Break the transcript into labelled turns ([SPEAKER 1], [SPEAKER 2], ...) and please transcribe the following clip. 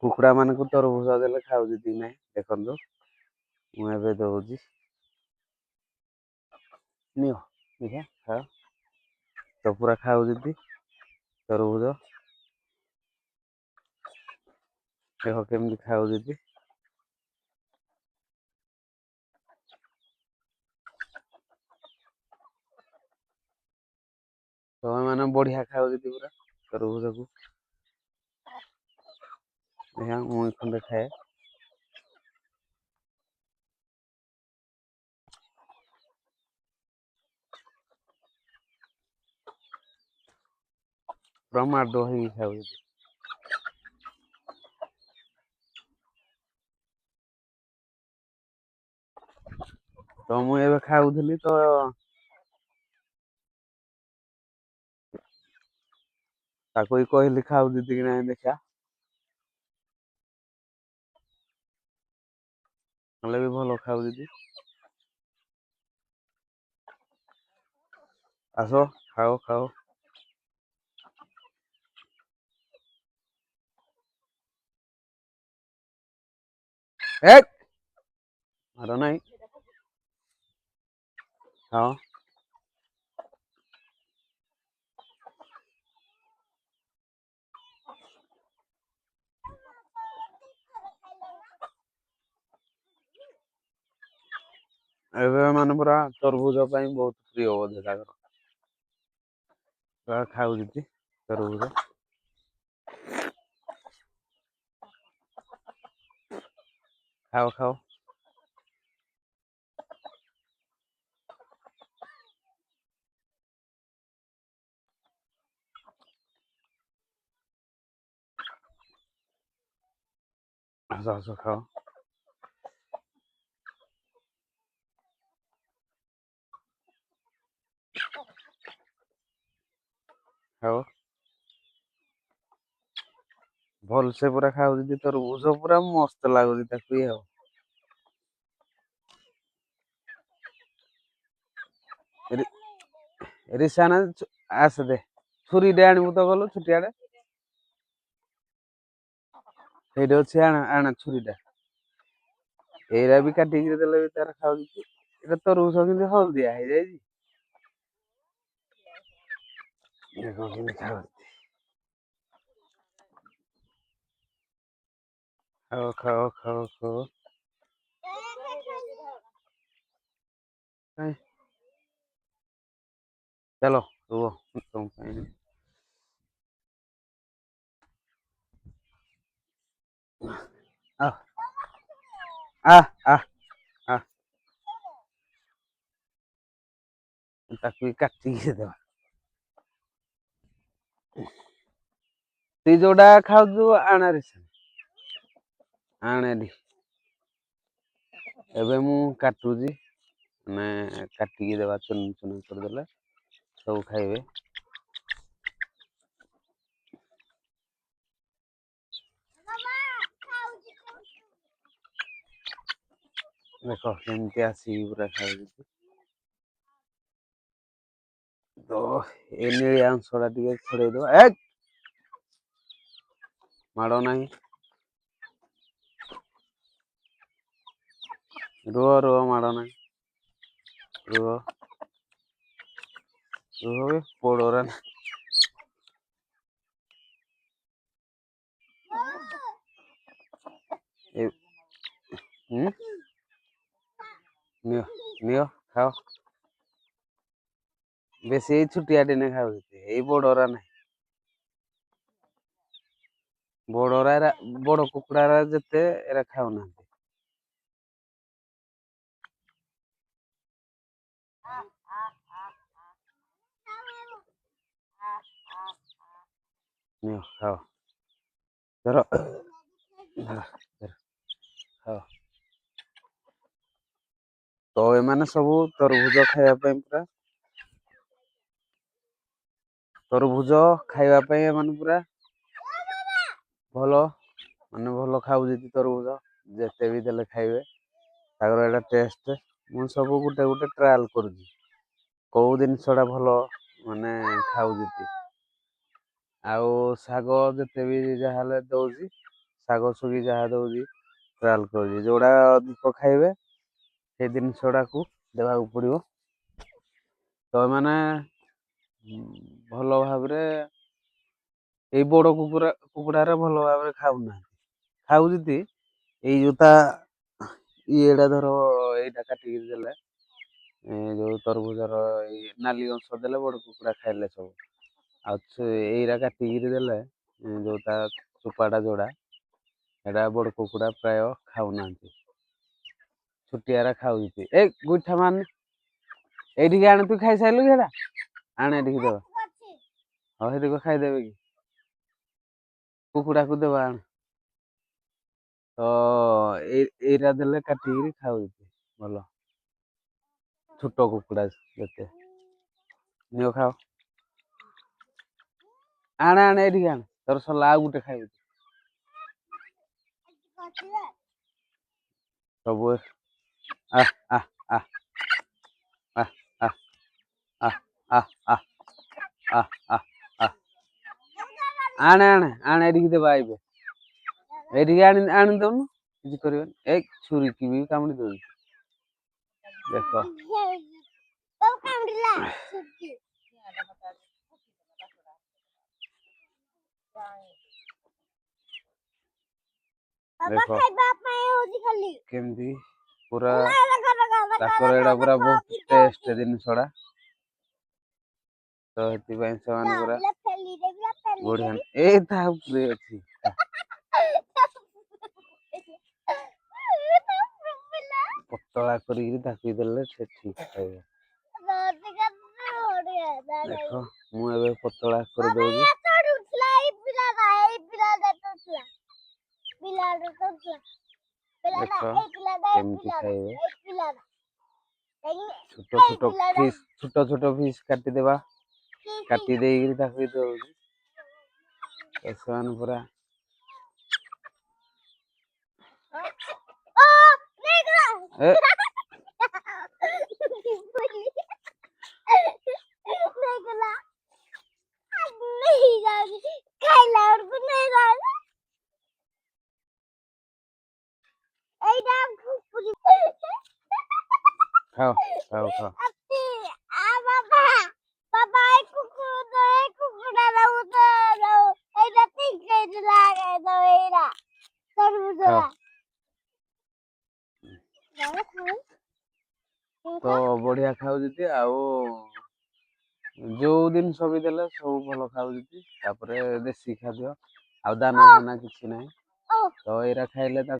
[SPEAKER 1] କୁକୁଡ଼ା ମାନଙ୍କୁ ତରଭୁଜ ଦେଲେ ଖାଉଛି କି ନାହିଁ ଦେଖନ୍ତୁ। ମୁଁ ଏବେ ଦଉଛି, ନିଅ ଦେଖିଆ ଖାଅ। ତ ପୁରା ଖାଉଛନ୍ତି ତରଭୁଜ, ଦେଖ କେମିତି ଖାଉଛନ୍ତି। ତମେ ମାନେ ବଢିଆ ଖାଉଛନ୍ତି ପୁରା ତରଭୁଜକୁ। ଦେଖିଆ ମୁଁ ଖଣ୍ଡେ ଖାଏ। ପୁରା ମାଡ ହେଇକି ଖାଉଛନ୍ତି। ତ ମୁଁ ଏବେ ଖାଉଥିଲି ତ ତାକୁ ବି କହିଲି ଖାଉଛି କି ନାହିଁ ଦେଖିଆ। ହେଲେ ବି ଭଲ ଖାଉଛନ୍ତି। ଆସ ଖାଅ ଖାଅ। ଏ ମାର ନାହିଁ। ଖାଅ। ଏବେ ମାନେ ପୁରା ତରଭୁଜ ପାଇଁ ବହୁତ ପ୍ରିୟ ବୋଧେ ତାଙ୍କର। ପୁରା ଖାଉଛନ୍ତି ତରଭୁଜ। ଖାଅ ଖାଅ। ଆସ ଆସ ଖାଅ। ଖାଅ। ଭଲସେ ପୁରା ଖାଉଛନ୍ତି ତରଭୁଜ ପୁରା ମସ୍ତ ଲାଗୁଛି ତାକୁ ଆଉ। ରିସାନା ଆସେ ଦେ ଛୁରୀଟେ ଆଣିବୁ ତ ଗଲୁ ଛୁଟିଆଟେ। ସେଇଠି ଅଛି ଆଣ ଆଣ ଛୁରୀଟା। ଏଇରା ବି କାଟିକି ଦେଲେ ବି ତାର ଖାଉଛି। ଏଇଟା ତରଭୁଜ କିନ୍ତୁ ହଳଦିଆ ହେଇଯାଇଛି। ଦେଖ କେମିତି ଖାଉଛି। ଖାଅ ଖାଅ ଖାଅ ଖାଅ। କାଇଁ ଚାଲ ରୁହ ତମ ପାଇଁ ଆ ଆ ଆ ଆ ତାକୁ ବି କାଟିକି ଦବା। ତୁଇ ଯୋଉଟା ଖାଉଛୁ ଆଣରେ ଆଣ ଏଠି। ଏବେ ମୁଁ କାଟୁଛି ମାନେ କାଟିକି ଦେବା ଚୁନ ଚୁନ କରିଦେଲେ ସବୁ ଖାଇବେ। ଦେଖ କେମିତି ଆସିକି ପୁରା ଖାଉଛି। ତ ଏ ନେଳିଆ ଅଂଶଟା ଟିକେ ଛଡେଇଦବା। ମାଡ଼ ନାହିଁ। ରୁହ ରୁହ ମାଡ଼ ନାହିଁ ରୁହ। ରୁହ ବେ ପୋଡରେ ନିଅ ନିଅ ଖାଅ। ବେଶୀ ଏଇ ଛୁଟିଆ ଦିନେ ଖାଉଛି ଏଇ ବଡରା ନାହିଁ। ବଡରା ଏରା ବଡ କୁକୁଡାରା ଯେତେ ଏରା ଖାଉନାହାନ୍ତି। ନିଅ ଖାଅ ଧର ଖାଅ। ତ ଏମାନେ ସବୁ ତରଭୁଜ ଖାଇବା ପାଇଁ ପୁରା ତରଭୁଜ ଖାଇବା ପାଇଁ ଏମାନେ ପୁରା ଭଲ ମାନେ ଭଲ ଖାଉଛି ତରଭୁଜ ଯେତେ ବି ଦେଲେ ଖାଇବେ। ତାଙ୍କର ଏଇଟା ଟେଷ୍ଟ ମୁଁ ସବୁ ଗୋଟେ ଗୋଟେ ଟ୍ରାଏଲ କରୁଛି। କୋଉ ଜିନିଷ ଟା ଭଲ ମାନେ ଖାଉଛି। ଆଉ ଶାଗ ଯେତେ ବି ଯାହାହେଲେ ଦଉଛି ଶାଗ ସୁଗି ଯାହା ଦଉଛି ଟ୍ରାଏଲ୍ କରୁଛି। ଯୋଉଟା ଅଧିକ ଖାଇବେ ସେଇ ଜିନିଷ ଗୁଡାକୁ ଦେବାକୁ ପଡିବ। ତ ଏମାନେ ଭଲ ଭାବରେ ଏଇ ବଡ କୁକୁଡାରେ ଭଲ ଭାବରେ ଖାଉନାହାନ୍ତି। ଖାଉଛନ୍ତି ଏଇ ଯୋଉଟା ଇଏଟା ଧର ଏଇଟା କାଟିକି ଦେଲେ ଯୋଉ ତରଭୁଜର ଏଇ ନାଲି ଅଂଶ ଦେଲେ ବଡ କୁକୁଡା ଖାଇଲେ ସବୁ। ଆଉ ଏଇରା କାଟିକିରି ଦେଲେ ଯୋଉଟା ଚୋପାଟା ଯୋଉଟା ଏଇଟା ବଡ କୁକୁଡା ପ୍ରାୟ ଖାଉନାହାନ୍ତି। ଛୋଟିଆରା ଖାଉଛି। ଏ ଗୋଇଠା ମାରନି। ଏଇଠିକି ଆଣେ, ତୁ ଖାଇସାରିଲୁ କି ହେଟା? ଆଣେ ଏଠିକି ଦବା। ହଉ ସେଠିକ ଖାଇଦେବେ କି? କୁକୁଡାକୁ ଦେବା ଆଣେ। ତ ଏଇରା ଦେଲେ କାଟିକିରି ଖାଉଛି ଭଲ। ଛୋଟ କୁକୁଡା ଯେତେ ନିଅ ଖାଅ। ଆଣେ ଏଇଠିକି ଆଣେ। ତୋର ସରିଲା ଆଉ ଗୋଟେ ଖାଇବୁ। ସବୁ ଆ ଆ ଆ ଆ ଆ ଆ ଆ ଆ ଆ ଆ ଆ ଆଣେ ଏଠିକି ଦେବା ଆଇବେ। ଏଇଠିକି ଆଣି ଦଉନୁ କିଛି କରିବନି। ଏଇ ଛୁରୀକି ବି କାମୁଡି ଦଉଛି। ଦେଖ। ଦେଖ କେମିତି ପୁରା ତାଙ୍କର ଏଇଟା ପୁରା ବହୁତ ଟେଷ୍ଟ ଜିନିଷଟା। ତ ସେଥିପାଇଁ ସେମାନେ ପୁରା ବଢିଆ। ଏଇ ତା ଉପରେ ଅଛି। ପତଳା କରିକିରି ତାକୁ ଦେଲେ ସେ ଠିକ ଖାଇବ। ଦେଖ ମୁଁ ଏବେ ପତଳା କରିଦଉଛି। ଦେଖ କେମିତି ଖାଇବେ। ଛୋଟ ଛୋଟ ପିସ୍ କାଟିଦେବା। କାଟି ଦେଇକିରି ତାକୁ ଦଉଛି। ସେମାନେ ପୁରା ଏ ଖାଅ ଖାଅ ଖାଅ। ଖାଅ। ତ ବଢିଆ ଖାଉଛନ୍ତି। ଆଉ ଯୋଉ ଜିନିଷ ବି ଦେଲେ ସବୁ ଭଲ ଖାଉଛନ୍ତି। ତାପରେ ଦେଶୀ ଖାଦ୍ୟ ଆଉ ଦାନା ଫାନା କିଛି ନାହିଁ। ତ ଏଇରା ଖାଇଲେ